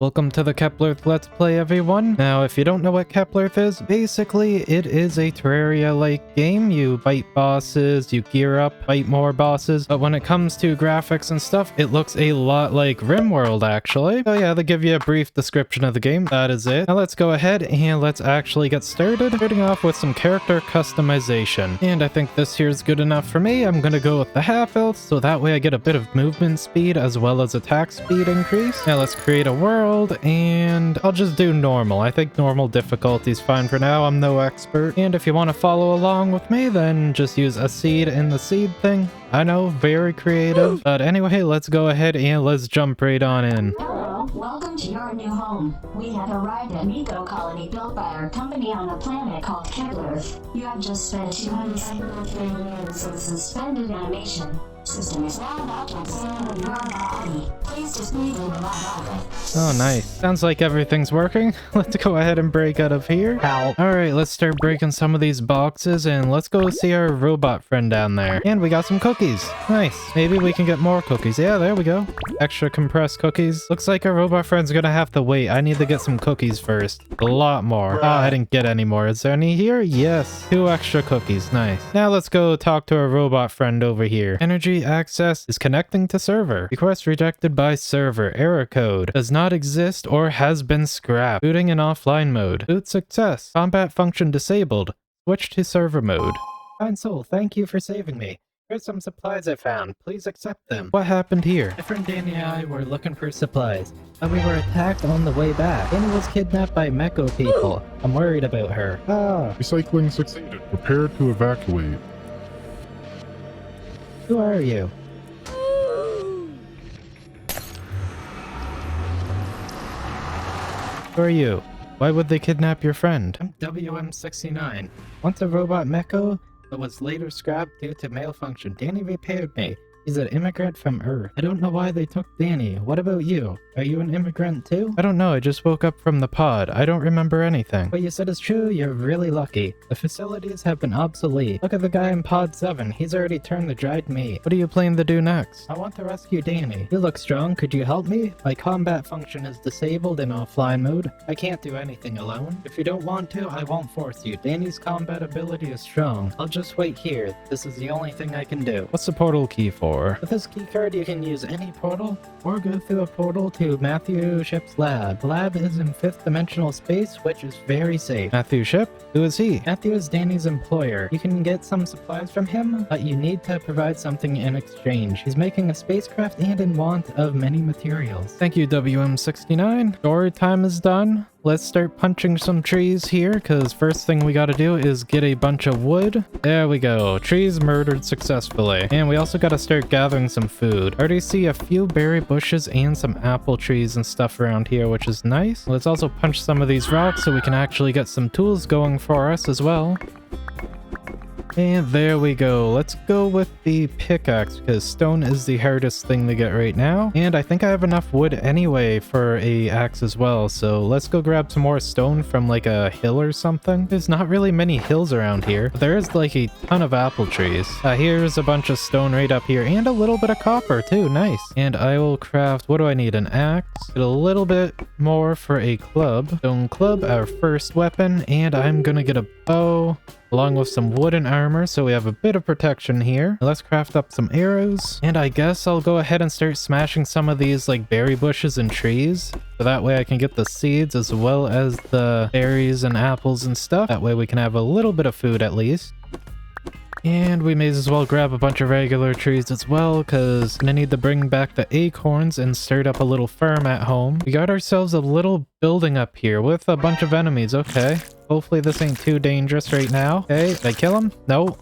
Welcome to the Keplerth Let's Play, everyone. Now, if you don't know what Keplerth is, basically it is a Terraria-like game. You fight bosses, you gear up, fight more bosses, but when it comes to graphics and stuff, it looks a lot like Rimworld, actually. So yeah, they give you a brief description of the game. That is it. Now let's go ahead and let's actually get started, starting off with some character customization. And I think this here is good enough for me. I'm gonna go with the half health, so that way I get a bit of movement speed as well as attack speed increase. Now let's create a world. And I'll just do normal. I think normal difficulty is fine for now. I'm no expert. And if you want to follow along with me, then just use a seed in the seed thing. I know, very creative. But anyway, let's go ahead and let's jump right on in. Hello, welcome to your new home. We have arrived at an eco colony built by our company on a planet called Keplerth. You have just spent 273 years in suspended animation. System is now about to examine your body. Please display the log. Oh, nice. Sounds like everything's working. Let's go ahead and break out of here. Alright, let's start breaking some of these boxes and let's go see our robot friend down there. And we got some cookies. Nice. Maybe we can get more cookies. Yeah, there we go. Extra compressed cookies. Looks like our robot friend's gonna have to wait. I need to get some cookies first. A lot more. Oh, I didn't get any more. Is there any here? Yes. 2 extra cookies. Nice. Now let's go talk to our robot friend over here. Energy access is connecting to server. Request rejected by server. Error code does not exist or has been scrapped. Booting in offline mode. Boot success. Combat function disabled. Switch to server mode. Fine soul, thank you for saving me. Here's some supplies I found. Please accept them. What happened here? My friend Danny and I were looking for supplies, but we were attacked on the way back. Danny was kidnapped by Mecho people. I'm worried about her. Recycling succeeded. Prepare to evacuate. Who are you? Who are you? Why would they kidnap your friend? I'm WM69. Once a robot mecho, but was later scrapped due to malfunction. Danny repaired me. He's an immigrant from Earth. I don't know why they took Danny. What about you? Are you an immigrant too? I don't know. I just woke up from the pod. I don't remember anything. What you said is true. You're really lucky. The facilities have been obsolete. Look at the guy in pod 7. He's already turned the dried meat. What are you planning to do next? I want to rescue Danny. You look strong. Could you help me? My combat function is disabled in offline mode. I can't do anything alone. If you don't want to, I won't force you. Danny's combat ability is strong. I'll just wait here. This is the only thing I can do. What's the portal key for? With this keycard, you can use any portal or go through a portal to Matthew Ship's lab. The lab is in 5th dimensional space, which is very safe. Matthew Ship? Who is he? Matthew is Danny's employer. You can get some supplies from him, but you need to provide something in exchange. He's making a spacecraft and in want of many materials. Thank you, WM69. Story time is done. Let's start punching some trees here, because first thing we gotta do is get a bunch of wood. There we go. Trees murdered successfully. And we also gotta start gathering some food. I already see a few berry bushes and some apple trees and stuff around here, which is nice. Let's also punch some of these rocks so we can actually get some tools going for us as well. And there we go. Let's go with the pickaxe because stone is the hardest thing to get right now. And I think I have enough wood anyway for a axe as well. So let's go grab some more stone from like a hill or something. There's not really many hills around here, but there is like a ton of apple trees. Here's a bunch of stone right up here and a little bit of copper too. Nice. And I will craft, what do I need? An axe. Get a little bit more for a club. Stone club, our first weapon. And I'm gonna get a bow along with some wooden armor, so we have a bit of protection here. Let's craft up some arrows, and I guess I'll go ahead and start smashing some of these like berry bushes and trees, so that way I can get the seeds as well as the berries and apples and stuff. That way we can have a little bit of food at least. And we may as well grab a bunch of regular trees as well, because I'm gonna need to bring back the acorns and start up a little farm at home. We got ourselves a little building up here with a bunch of enemies. Okay. Hopefully this ain't too dangerous right now. Okay, did I kill him? No.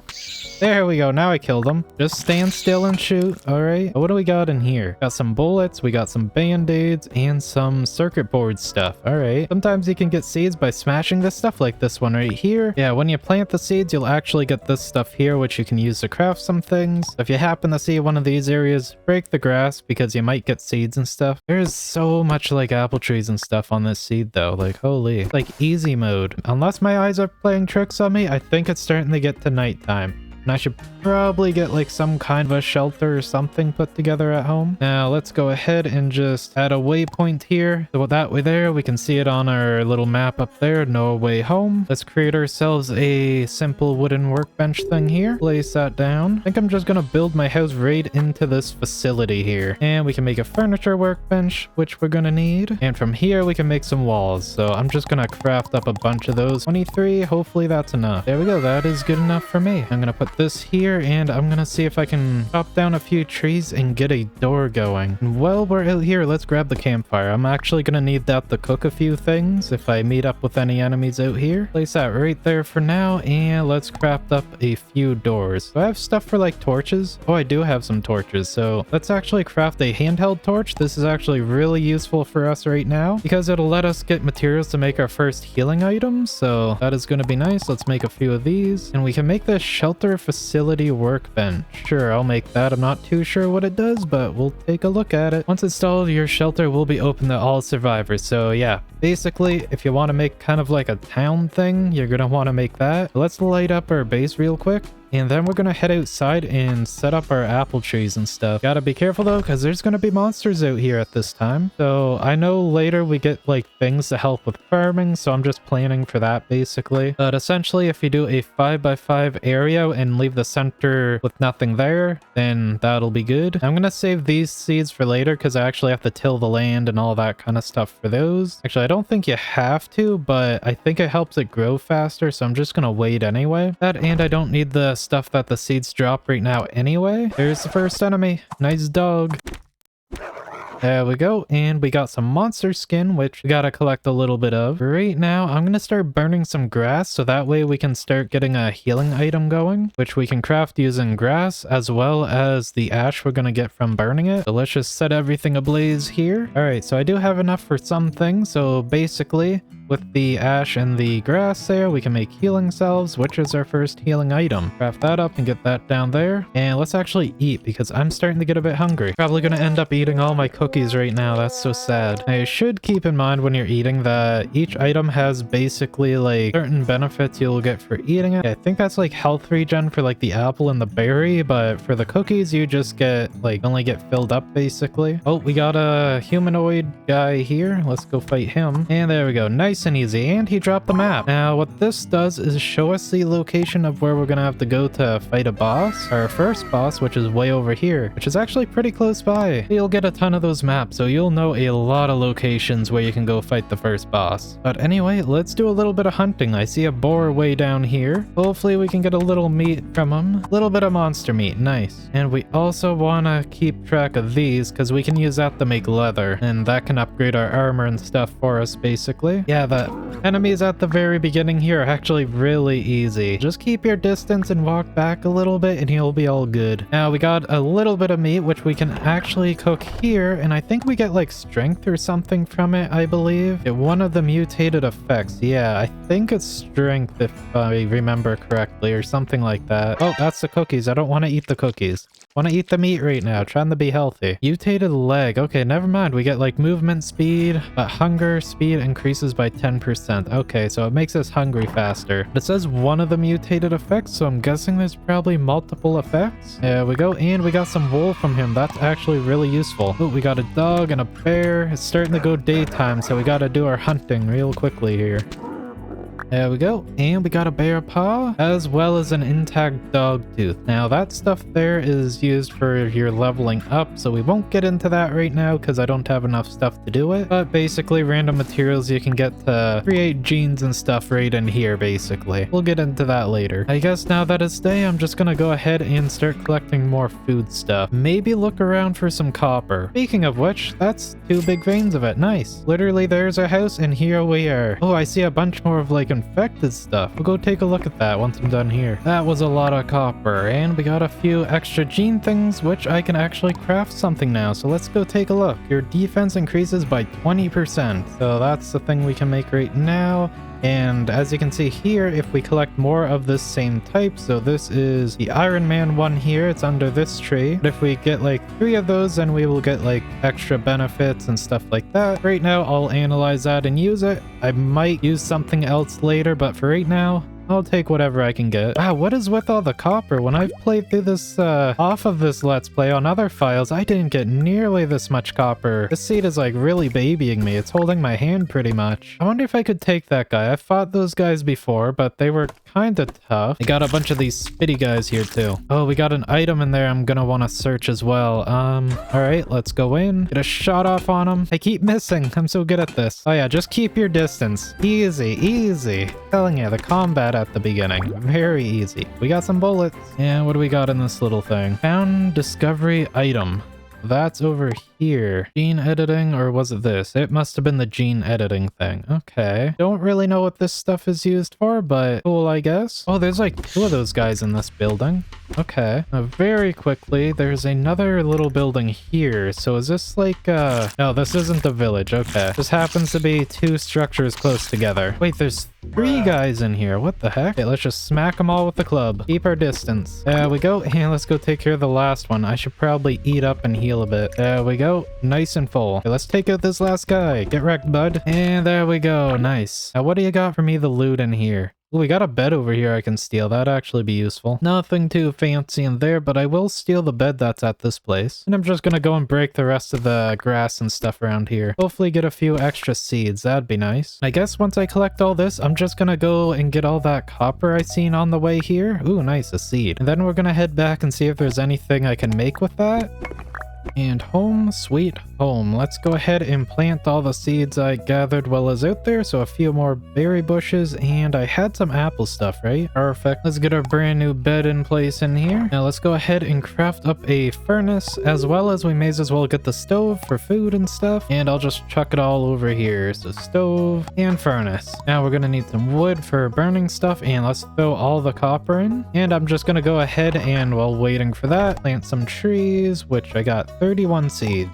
There we go. Now I killed him. Just stand still and shoot. All right. What do we got in here? Got some bullets. We got some band-aids and some circuit board stuff. All right. Sometimes you can get seeds by smashing this stuff like this one right here. Yeah, when you plant the seeds, you'll actually get this stuff here, which you can use to craft some things. If you happen to see one of these areas, break the grass because you might get seeds and stuff. There's so much like apple trees and stuff on this seed though. Like, holy. Like easy mode. Unless my eyes are playing tricks on me, I think it's starting to get to nighttime. And I should probably get like some kind of a shelter or something put together at home. Now let's go ahead and just add a waypoint here. So that way there, we can see it on our little map up there. No way home. Let's create ourselves a simple wooden workbench thing here. Place that down. I think I'm just gonna build my house right into this facility here. And we can make a furniture workbench, which we're gonna need. And from here, we can make some walls. So I'm just gonna craft up a bunch of those. 23, hopefully that's enough. There we go. That is good enough for me. I'm gonna put this here and I'm gonna see if I can chop down a few trees and get a door going. And while we're out here, let's grab the campfire. I'm actually gonna need that to cook a few things if I meet up with any enemies out here. Place that right there for now, and let's craft up a few doors. Do I have stuff for like torches? Oh, I do have some torches. So let's actually craft a handheld torch. This is actually really useful for us right now because it'll let us get materials to make our first healing items. So that is going to be nice. Let's make a few of these, and we can make this shelter facility workbench. Sure, I'll make that. I'm not too sure what it does, but we'll take a look at it. Once installed, your shelter will be open to all survivors. So yeah, basically, if you want to make kind of like a town thing, you're going to want to make that. Let's light up our base real quick. And then we're gonna head outside and set up our apple trees and stuff. Gotta be careful though, because there's gonna be monsters out here at this time. So I know later we get like things to help with farming, so I'm just planning for that basically. But essentially, if you do a 5x5 area and leave the center with nothing there, then that'll be good. I'm gonna save these seeds for later because I actually have to till the land and all that kind of stuff for those. Actually, I don't think you have to, but I think it helps it grow faster, so I'm just gonna wait anyway. That, and I don't need the stuff that the seeds drop right now anyway. There's the first enemy. Nice dog. There we go, and we got some monster skin, which we gotta collect a little bit of. Right now, I'm gonna start burning some grass, so that way we can start getting a healing item going, which we can craft using grass, as well as the ash we're gonna get from burning it. So let's just set everything ablaze here. Alright, so I do have enough for some things, so basically, with the ash and the grass there, we can make healing salves, which is our first healing item. Craft that up and get that down there. And let's actually eat, because I'm starting to get a bit hungry. Probably gonna end up eating all my cookies right now. That's so sad. Now, you should keep in mind when you're eating that each item has basically like certain benefits you'll get for eating it. I think that's like health regen for like the apple and the berry, but for the cookies, you just get like only get filled up basically. Oh, we got a humanoid guy here. Let's go fight him. And there we go. Nice and easy, and he dropped the map. Now what this does is show us the location of where we're gonna have to go to fight a boss. Our first boss, which is way over here, which is actually pretty close by. You'll get a ton of those maps, so you'll know a lot of locations where you can go fight the first boss. But anyway, let's do a little bit of hunting. I see a boar way down here. Hopefully we can get a little meat from him. A little bit of monster meat, nice. And we also want to keep track of these because we can use that to make leather, and that can upgrade our armor and stuff for us basically. Yeah, the enemies at the very beginning here are actually really easy. Just keep your distance and walk back a little bit and you'll be all good. Now we got a little bit of meat which we can actually cook here, and I think we get like strength or something from it, I believe. One of the mutated effects. Yeah, I think it's strength if I remember correctly or something like that. Oh, that's the cookies. I don't want to eat the cookies. Want to eat the meat right now, trying to be healthy. Mutated leg. Okay, never mind. We get like movement speed, but hunger speed increases by 10%. Okay, so it makes us hungry faster. It says one of the mutated effects, so I'm guessing there's probably multiple effects. There we go, and we got some wool from him. That's actually really useful. Oh, we got a dog and a bear. It's starting to go daytime, so we gotta do our hunting real quickly here. There we go, and we got a bear paw as well as an intact dog tooth. Now that stuff there is used for your leveling up, so we won't get into that right now because I don't have enough stuff to do it. But basically random materials you can get to create genes and stuff right in here basically. We'll get into that later. I guess now that it's day, I'm just gonna go ahead and start collecting more food stuff. Maybe look around for some copper. Speaking of which, that's 2 big veins of it. Nice. Literally there's our house and here we are. Oh, I see a bunch more of like infected stuff. We'll go take a look at that once I'm done here. That was a lot of copper, and we got a few extra gene things which I can actually craft something now, so let's go take a look. Your defense increases by 20%, so that's the thing we can make right now. And as you can see here, if we collect more of this same type, so this is the Iron Man one here, it's under this tree. But if we get like 3 of those, then we will get like extra benefits and stuff like that. Right now, I'll analyze that and use it. I might use something else later, but for right now, I'll take whatever I can get. Wow, what is with all the copper? When I've played through this, off of this Let's Play on other files, I didn't get nearly this much copper. This seed is like really babying me. It's holding my hand pretty much. I wonder if I could take that guy. I've fought those guys before, but they were kind of tough. I got a bunch of these spitty guys here too. Oh, we got an item in there I'm gonna want to search as well. All right, let's go in. Get a shot off on him. I keep missing. I'm so good at this. Oh yeah, just keep your distance. Easy, easy. Telling you, the combat at the beginning, very easy. We got some bullets. And what do we got in this little thing? Found discovery item. That's over here. Gene editing, or was it this? It must have been the gene editing thing. Okay. Don't really know what this stuff is used for, but cool, I guess. Oh, there's like 2 of those guys in this building. Okay. Very quickly, there's another little building here. So is this like, no, this isn't the village. Okay. This happens to be 2 structures close together. Wait, there's 3 guys in here. What the heck? Okay, let's just smack them all with the club. Keep our distance. There we go. And let's go take care of the last one. I should probably eat up and heal a bit. There we go. Nice and full. Okay, let's take out this last guy. Get wrecked, bud. And there we go. Nice. Now, what do you got for me, the loot in here? Ooh, we got a bed over here I can steal. That'd actually be useful. Nothing too fancy in there, but I will steal the bed that's at this place. And I'm just gonna go and break the rest of the grass and stuff around here. Hopefully get a few extra seeds. That'd be nice. I guess once I collect all this, I'm just gonna go and get all that copper I seen on the way here. Ooh, nice, a seed. And then we're gonna head back and see if there's anything I can make with that. And home sweet home. Let's go ahead and plant all the seeds I gathered while I was out there. So a few more berry bushes, and I had some apple stuff, right? Perfect. Let's get our brand new bed in place in here. Now let's go ahead and craft up a furnace, as well as we may as well get the stove for food and stuff. And I'll just chuck it all over here. So stove and furnace. Now we're gonna need some wood for burning stuff, and let's throw all the copper in. And I'm just gonna go ahead and, while waiting for that, plant some trees, which I got 31 seeds.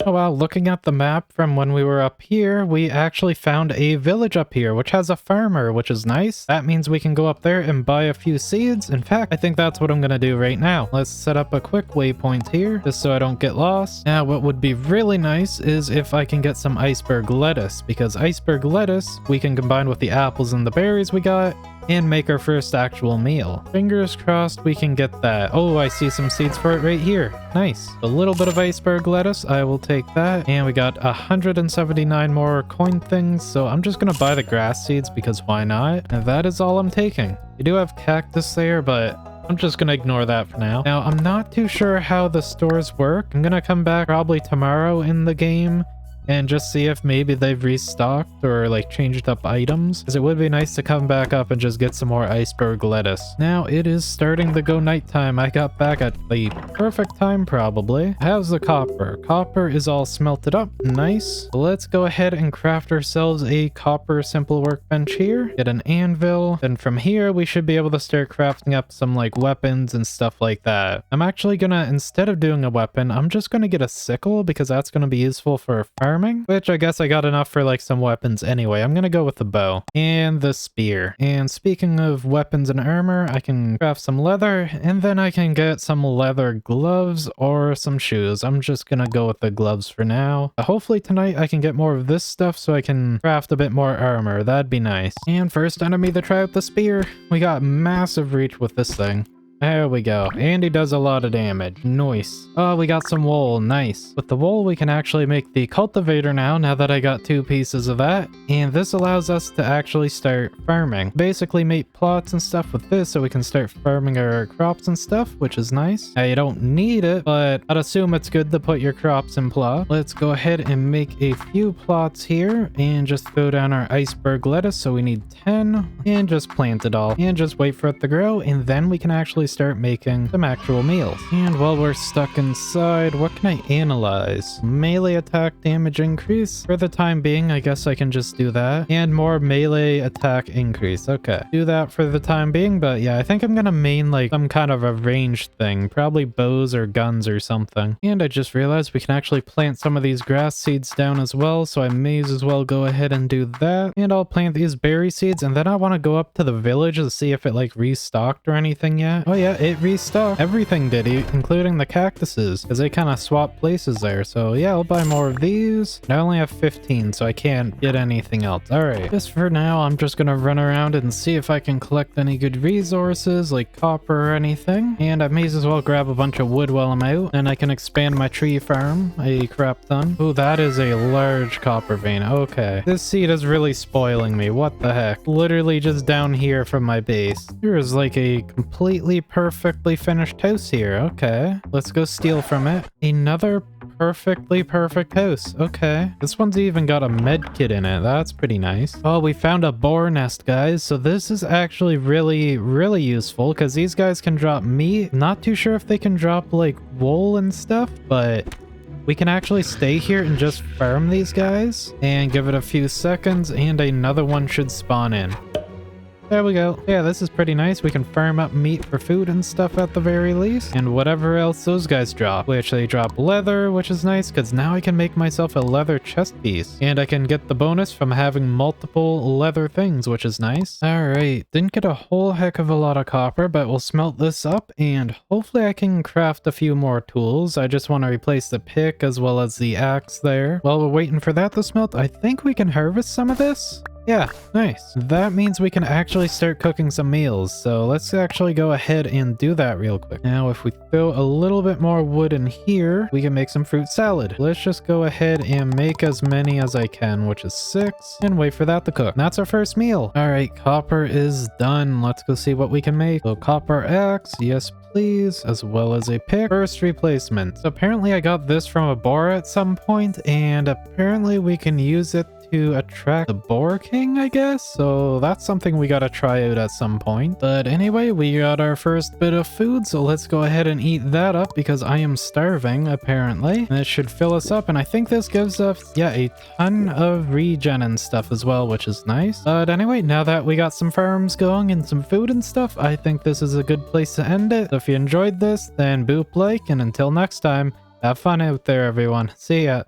Oh wow, looking at the map from when we were up here, we actually found a village up here, which has a farmer, which is nice. That means we can go up there and buy a few seeds. In fact, I think that's what I'm gonna do right now. Let's set up a quick waypoint here, just so I don't get lost. Now, what would be really nice is if I can get some iceberg lettuce, because iceberg lettuce, we can combine with the apples and the berries we got, and make our first actual meal. Fingers crossed we can get that. Oh, I see some seeds for it right here. Nice. A little bit of iceberg lettuce. I will take that. And we got 179 more coin things. So I'm just gonna buy the grass seeds because why not? And that is all I'm taking. We do have cactus there, but I'm just gonna ignore that for now. Now, I'm not too sure how the stores work. I'm gonna come back probably tomorrow in the game and just see if maybe they've restocked or like changed up items, because it would be nice to come back up and just get some more iceberg lettuce. Now it is starting to go nighttime. I got back at the perfect time probably. How's the copper? Copper is all smelted up. Nice. Let's go ahead and craft ourselves a copper simple workbench here. Get an anvil. Then from here we should be able to start crafting up some like weapons and stuff like that. I'm actually gonna, instead of doing a weapon, I'm just gonna get a sickle because that's gonna be useful for farming. Which I guess I got enough for like some weapons anyway. I'm gonna go with the bow and the spear. And speaking of weapons and armor, I can craft some leather, and then I can get some leather gloves or some shoes. I'm just gonna go with the gloves for now. Hopefully tonight I can get more of this stuff so I can craft a bit more armor. That'd be nice. And first enemy to try out the spear. We got massive reach with this thing. There we go. And he does a lot of damage. Nice. Oh, we got some wool. Nice. With the wool, we can actually make the cultivator now that I got 2 pieces of that. And this allows us to actually start farming. Basically make plots and stuff with this so we can start farming our crops and stuff, which is nice. Now, you don't need it, but I'd assume it's good to put your crops in plot. Let's go ahead and make a few plots here and just throw down our iceberg lettuce. So we need 10 and just plant it all and just wait for it to grow. And then we can actually start making some actual meals. And while we're stuck inside, what can I analyze? Melee attack damage increase. For the time being, I guess I can just do that. And more melee attack increase. Okay. Do that for the time being, but yeah, I think I'm gonna main like some kind of a ranged thing. Probably bows or guns or something. And I just realized we can actually plant some of these grass seeds down as well, so I may as well go ahead and do that. And I'll plant these berry seeds, and then I want to go up to the village to see if it like restocked or anything yet. Oh Oh yeah, it restocked. Everything did, including the cactuses, because they kind of swapped places there. So yeah, I'll buy more of these. I only have 15, so I can't get anything else. All right, just for now, I'm just gonna run around and see if I can collect any good resources like copper or anything. And I may as well grab a bunch of wood while I'm out, and I can expand my tree farm a crap ton. Oh, that is a large copper vein. Okay, this seed is really spoiling me. What the heck? Literally just down here from my base. There is like a completely perfectly finished house here. Okay, let's go steal from it. Another perfectly perfect house. Okay, this one's even got a med kit in it. That's pretty nice. Oh, we found a boar nest, guys. So this is actually really useful because these guys can drop meat. Not too sure if they can drop like wool and stuff, but we can actually stay here and just farm these guys and give it a few seconds and another one should spawn in. There we go. Yeah, this is pretty nice. We can farm up meat for food and stuff at the very least. And whatever else those guys drop. Which they drop leather, which is nice because now I can make myself a leather chest piece. And I can get the bonus from having multiple leather things, which is nice. Alright, didn't get a whole heck of a lot of copper, but we'll smelt this up and hopefully I can craft a few more tools. I just want to replace the pick as well as the axe there. While we're waiting for that to smelt, I think we can harvest some of this. Yeah, nice. That means we can actually start cooking some meals. So let's actually go ahead and do that real quick. Now, if we throw a little bit more wood in here, we can make some fruit salad. Let's just go ahead and make as many as I can, which is 6, and wait for that to cook. And that's our first meal. All right, copper is done. Let's go see what we can make. So copper axe, yes please, as well as a pick. First replacement. So apparently I got this from a boar at some point, and apparently we can use it to attract the Boar King, I guess? So that's something we gotta try out at some point. But anyway, we got our first bit of food, so let's go ahead and eat that up because I am starving, apparently. And it should fill us up, and I think this gives us, yeah, a ton of regen and stuff as well, which is nice. But anyway, now that we got some farms going and some food and stuff, I think this is a good place to end it. So if you enjoyed this, then boop like, and until next time, have fun out there, everyone. See ya.